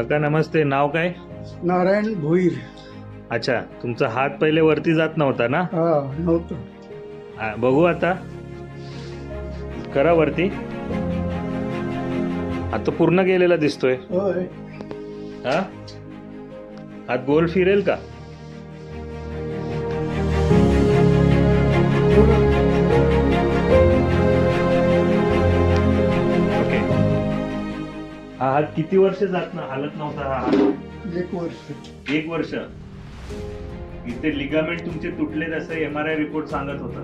काका नमस्ते. नाव काय? नारायण भोईर. अच्छा, तुमचा हात पहिले वरती जात नव्हता ना? नव्हतं. बघू आता, करा वरती. आता पूर्ण गेलेला दिसतोय. होय. हा, हात गोल फिरेल का? ओके. हा हात किती वर्ष हालत नव्हता हा हात? 1 वर्ष. 1 वर्ष. इथे लिगामेंट तुमचे तुटले असं MRI रिपोर्ट सांगत होता.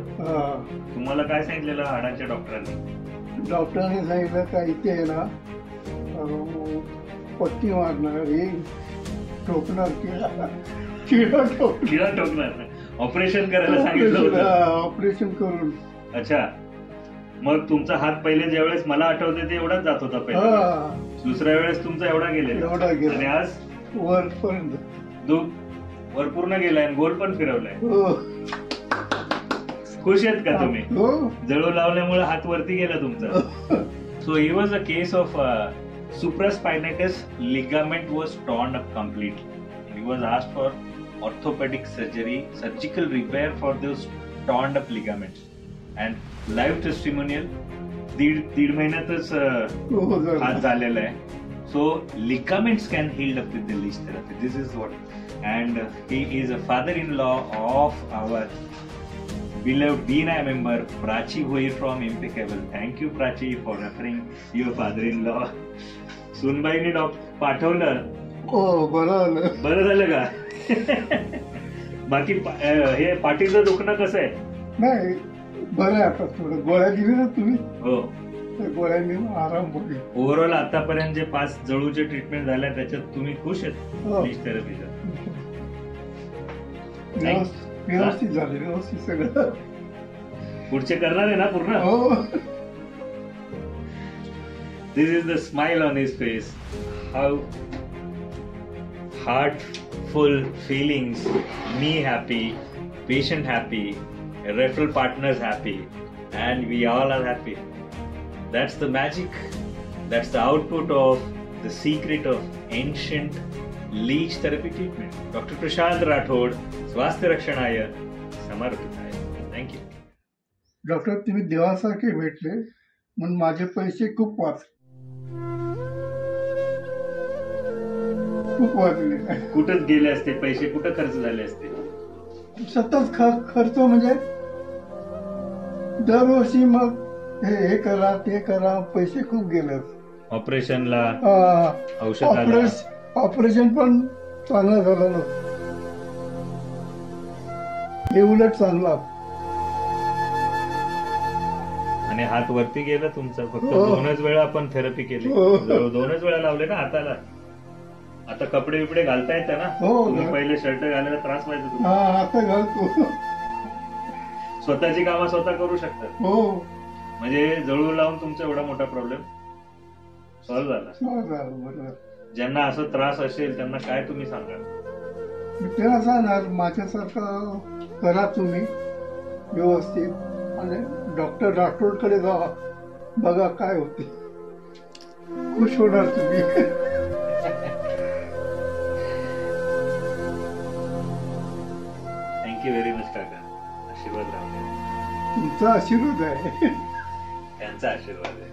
तुम्हाला काय सांगितलेलं हाडाच्या डॉक्टरांनी? डॉक्टरांनी सांगितलं का इथे आहे ना पट्टी मारणार, हे ठोकणार, किडा ठोकणार, ऑपरेशन करायला सांगितलं होतं. ऑपरेशन करून. अच्छा, मग तुमचा हात पहिले ज्या वेळेस मला आठवते ते एवढाच जात होता पहिले, दुसऱ्या वेळेस तुमचा एवढा गेलेला आणि आज वरपर्यंत वर पूर्ण गेलाय आणि गोल पण फिरवलाय. खुश आहेत का तुम्ही? जळू लावल्यामुळे हात वरती गेला तुमचा. So he was a case of supraspinatus ligament was torn up completely. He was asked for orthopedic surgical repair for those torn up ligaments. And live testimonial, दीड महिन्यातच हात झालेला आहे. So ligaments can heal up with the leech therapy. This is what. And he is a father-in-law of our beloved DNI member Prachi Bhoir from Impeccable. Thank you Prachi for referring your father-in-law. सुनबाईने पाठवलं. बरं झालं का? बाकी हे पाठीचं दुखणं कसं आहे? नाही, बरं आहे आता. थोडं गोळ्या दिली ना तुम्ही? हो, गोळ्यांनी आराम होईल. ओव्हरऑल आतापर्यंत जे 5 जळूचे ट्रीटमेंट झाल्या त्याच्यात तुम्ही खुश आहेत? लीच थेरपीचा व्यवस्थित झाले, व्यवस्थित सगळं. पुढचे करणार आहे ना पूर्ण? हो. This is the smile on his face. How heartful feelings. Me happy, patient happy, referral partners happy, and we all are happy. That's the magic. That's the output of the secret of ancient leech therapy treatment. Dr. Prashant Rathod, स्वास्थ्य रक्षणाय समर्पिताय. Thank you. Doctor, तुम्ही देवासारखे भेटले म्हणून माझे पैसे खूप वाचले. कुठं गेले असते पैसे? कुठं खर्च झाले असते? सतत खर्च म्हणजे दरवर्षी मग हे करा ते करा, पैसे खूप गेले. ऑपरेशनला, औषधाला. ऑपरेशन पण चांगलं झालं ना, हे उलट चांगला. आणि हात वरती गेला तुमचा. फक्त 2च वेळा आपण थेरपी केली. 2च वेळा लावले ना हाताला. आता कपडे बिपडे घालता येतं ना? तुम्ही पहिले शर्ट घालायला त्रास व्हायचा तुम्हाला. आता घालतो. स्वतःची कामं स्वतः करू शकतात. म्हणजे जळू लावून तुमचा एवढा मोठा प्रॉब्लेम सॉल्व्ह झाला. ज्यांना असं त्रास असेल त्यांना काय तुम्ही सांगाल? त्याला सांगणार माझ्यासारखं करा तुम्ही व्यवस्थित, आणि डॉक्टर राठोडकडे जावा, बघा काय होते, खुश होणार तुम्ही. थँक्यू व्हेरी मच काका. आशीर्वाद राहू. तुमचा आशीर्वाद आहे. त्यांचा आशीर्वाद आहे.